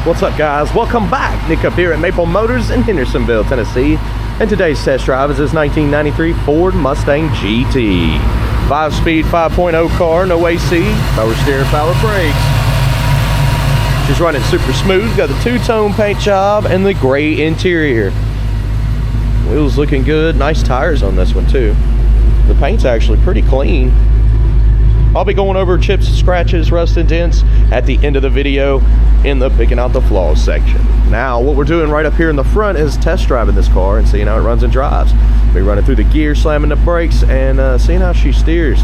What's up, guys? Welcome back. Nick up here at Maple Motors in Hendersonville, Tennessee. And today's test drive is this 1993 Ford Mustang GT. 5-speed 5.0 car, no AC, power steering, power brakes. Just running super smooth. Got the two-tone paint job and the gray interior. Wheels looking good. Nice tires on this one too. The paint's actually pretty clean. I'll be going over chips, scratches, rust, and dents at the end of the video in the picking out the flaws section. Now, what we're doing right up here in the front is test driving this car and seeing how it runs and drives. We're running through the gear, slamming the brakes, and seeing how she steers.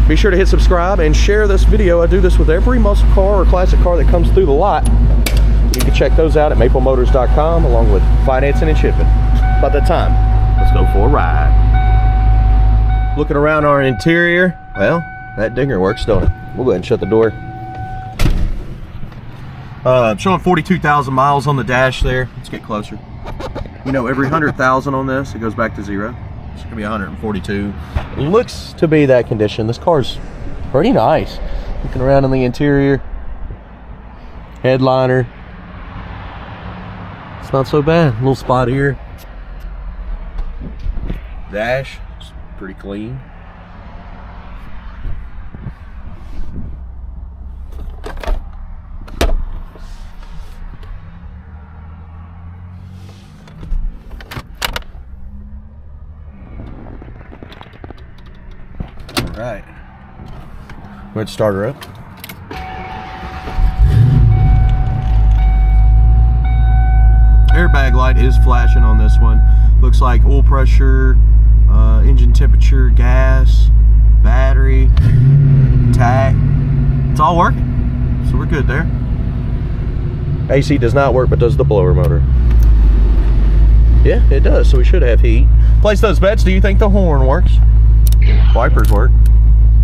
Be sure to hit subscribe and share this video. I do this with every muscle car or classic car that comes through the lot. You can check those out at maplemotors.com along with financing and shipping. About that time, let's go for a ride. Looking around our interior, well, that dinger works, don't it? We'll go ahead and shut the door. Showing 42,000 miles on the dash there. Let's get closer. You know, every 100,000 on this, it goes back to zero. It's gonna be 142. Looks to be that condition. This car's pretty nice. Looking around in the interior. Headliner. It's not so bad. A little spot here. Dash, it's pretty clean. Right. Let's start her up. Airbag light is flashing on this one. Looks like oil pressure, engine temperature, gas, battery, tach. It's all working. So we're good there. AC does not work, but does the blower motor. Yeah, it does. So we should have heat. Place those bets. Do you think the horn works? Wipers work.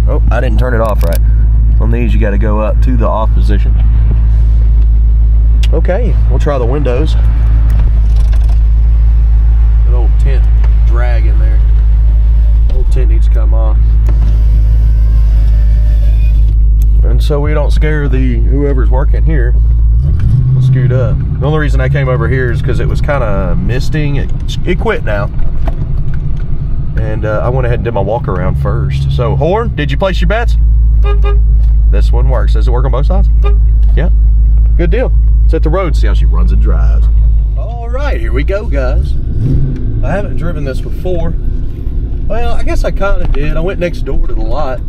Oh, I didn't turn it off right. On these, you got to go up to the off position. Okay, we'll try the windows. That old tint drag in there. Old tint needs to come off. And so we don't scare whoever's working here. We'll scoot up. The only reason I came over here is because it was kind of misting. It quit now. And I went ahead and did my walk around first. So, horn, did you place your bets? This one works. Does it work on both sides? Yeah. Good deal. Let's hit the road, see how she runs and drives. All right, here we go, guys. I haven't driven this before. Well, I guess I kind of did. I went next door to the lot.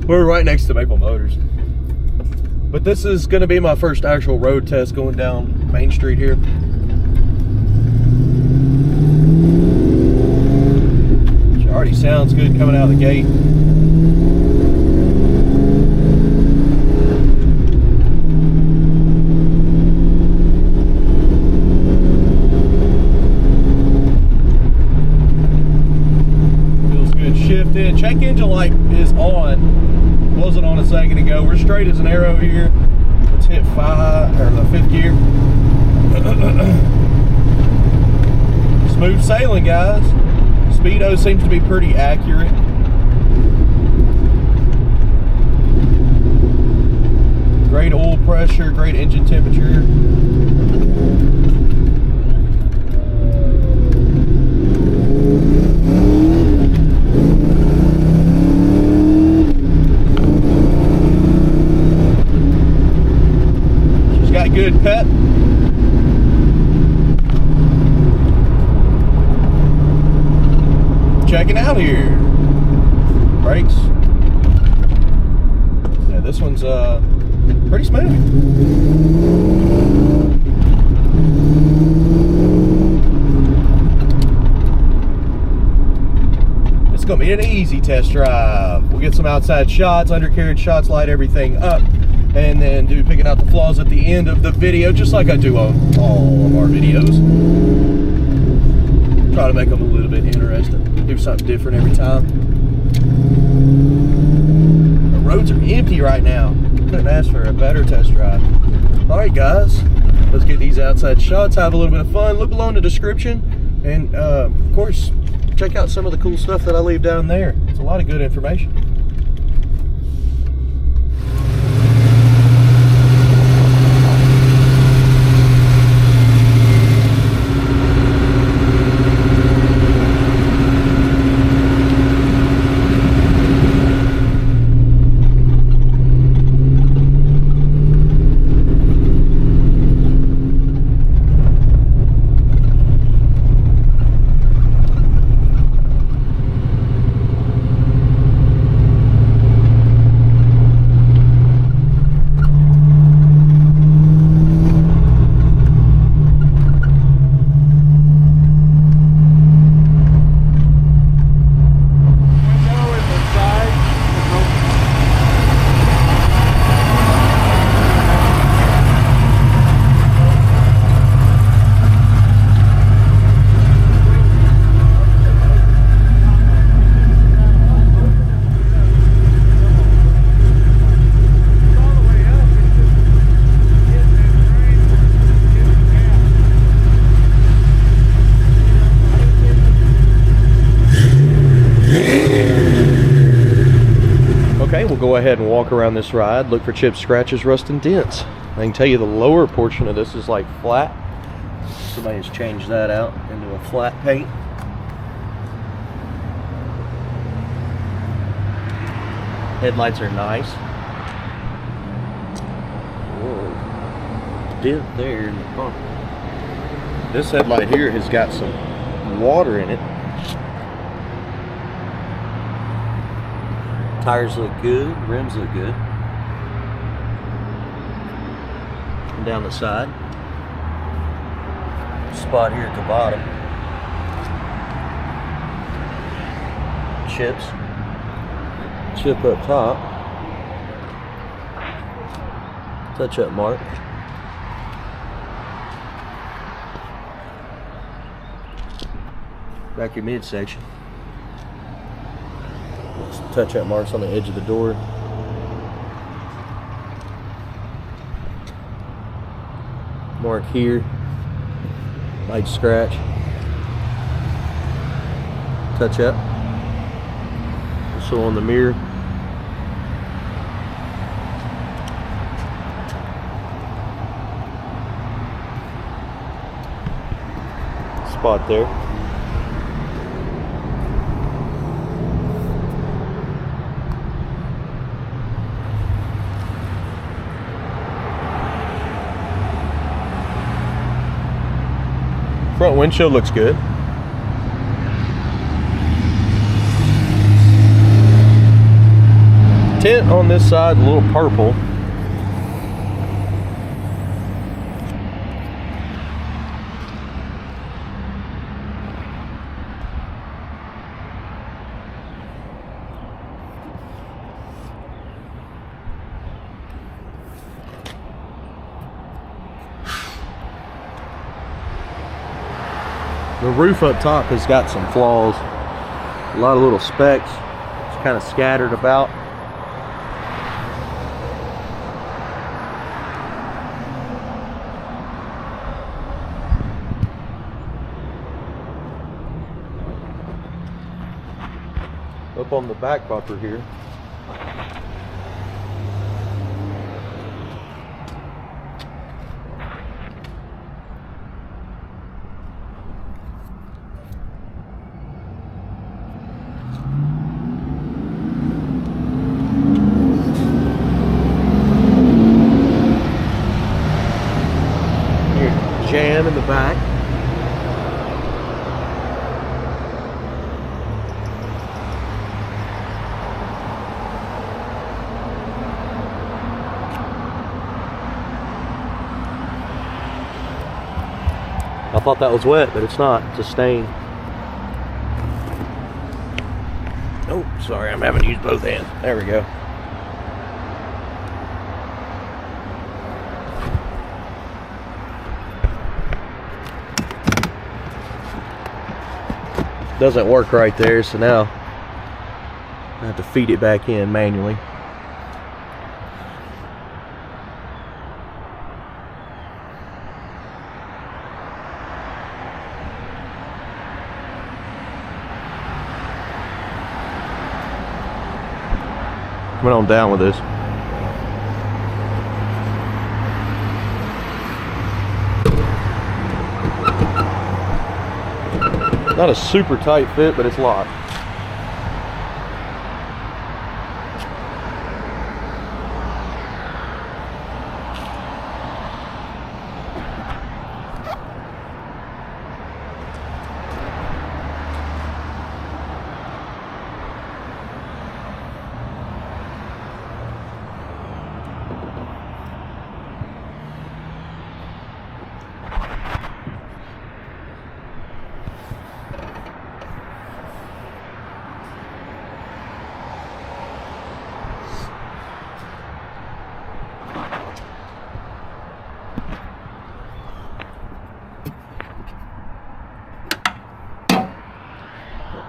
We're right next to Maple Motors. But this is going to be my first actual road test going down Main Street here. Already sounds good coming out of the gate. Feels good shifted. Check engine light is on. Wasn't on a second ago. We're straight as an arrow here. Let's hit 5 or the 5th gear. Smooth sailing, guys. Speedo seems to be pretty accurate. Great oil pressure, great engine temperature. She's got good pep. Checking out here. Brakes. Yeah, this one's pretty smooth. It's gonna be an easy test drive. We'll get some outside shots, undercarriage shots, light everything up, and then do picking out the flaws at the end of the video, just like I do on all of our videos. Try to make them a little bit interesting. Do something different every time. The roads are empty right now. Couldn't ask for a better test drive. Alright guys, let's get these outside shots, have a little bit of fun. Look below in the description, and of course, check out some of the cool stuff that I leave down there. It's a lot of good information. go ahead and walk around this ride, look for chips, scratches, rust, and dents. I can tell you the lower portion of this is like flat. Somebody has changed that out into a flat paint. Headlights are nice. Whoa. Dent there in the front. This headlight here has got some water in it. Tires look good, rims look good. And down the side. Spot here at the bottom. Chips. Chip up top. Touch up mark. Back your midsection. Touch up marks on the edge of the door. Mark here. Light scratch. Touch up. Also on the mirror. Spot there. Front windshield looks good. Tint on this side, a little purple. The roof up top has got some flaws. A lot of little specks. It's kind of scattered about. Up on the back bumper here. Jam in the back. I thought that was wet, but it's not. It's a stain. Oh, sorry, I'm having to use both hands. There we go. Doesn't work right there, so now I have to feed it back in manually. Coming on down with this. Not a super tight fit, but it's locked.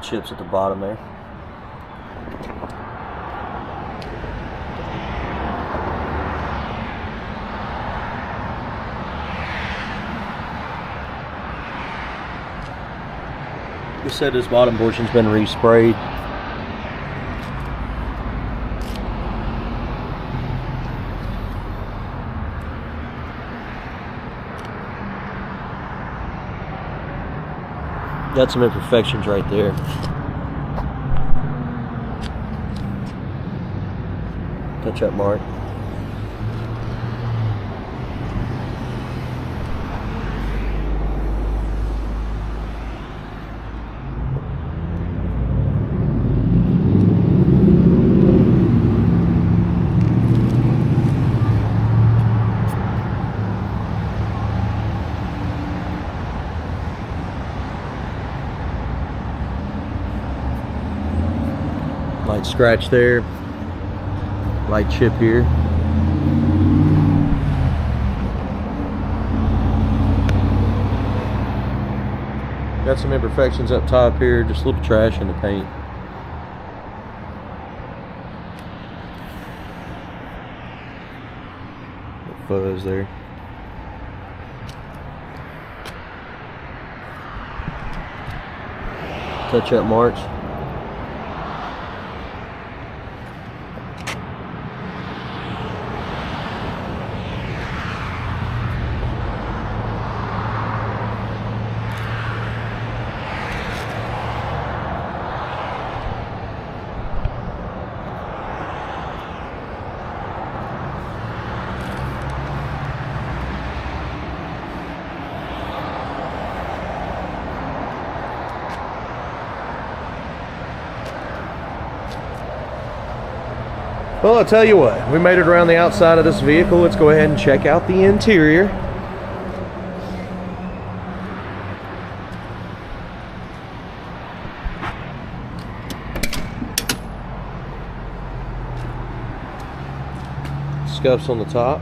Chips at the bottom there. You said this bottom portion's been resprayed. Got some imperfections right there. Touch up mark. Light scratch there, light chip here. Got some imperfections up top here, just a little trash in the paint. Little fuzz there. Touch up marks. Well, I'll tell you what, we made it around the outside of this vehicle. Let's go ahead and check out the interior. Scuffs on the top.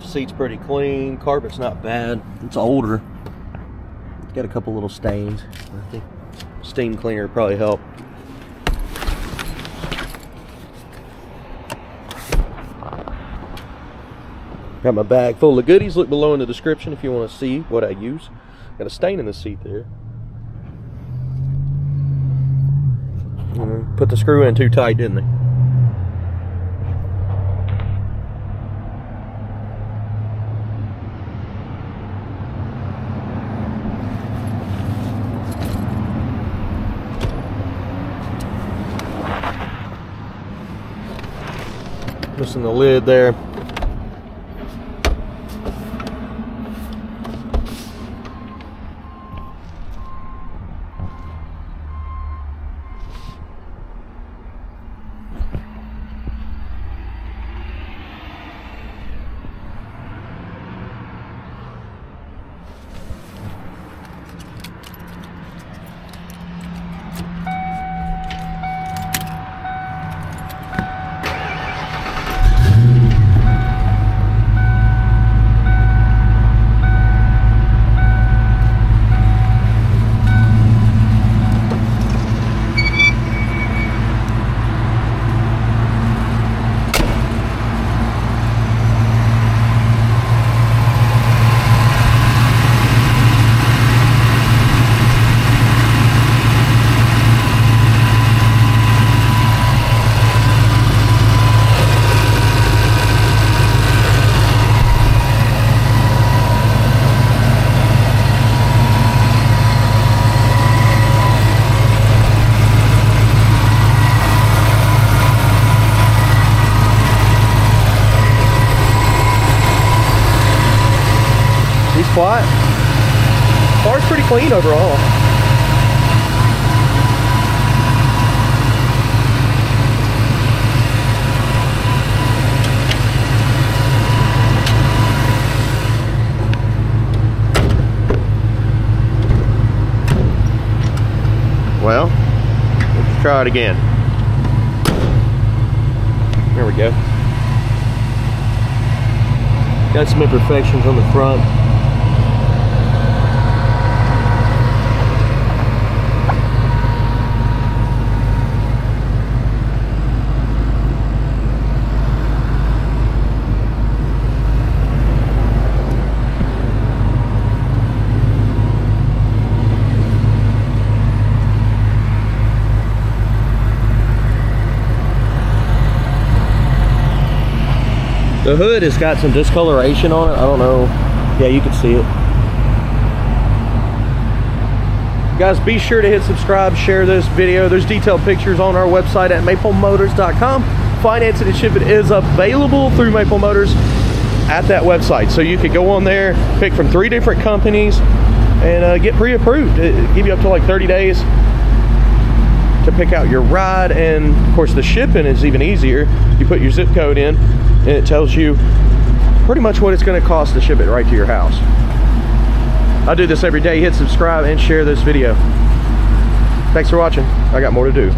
Seat's pretty clean, carpet's not bad, it's older. It's got a couple little stains. I think steam cleaner would probably help. Got my bag full of goodies. Look below in the description if you want to see what I use. Got a stain in the seat there. Put the screw in too tight, didn't they? Missing the lid there. Quiet. Car's pretty clean overall. Well, let's try it again. There we go. Got some imperfections on the front. The hood has got some discoloration on it. I don't know. Yeah, you can see it. Guys, be sure to hit subscribe, share this video. There's detailed pictures on our website at maplemotors.com. Financing and shipping is available through Maple Motors at that website. So you could go on there, pick from 3 different companies, and get pre-approved. It'll give you up to like 30 days to pick out your ride. And of course the shipping is even easier. You put your zip code in and it tells you pretty much what it's going to cost to ship it right to your house. I do this every day. Hit subscribe and share this video. Thanks for watching. I got more to do.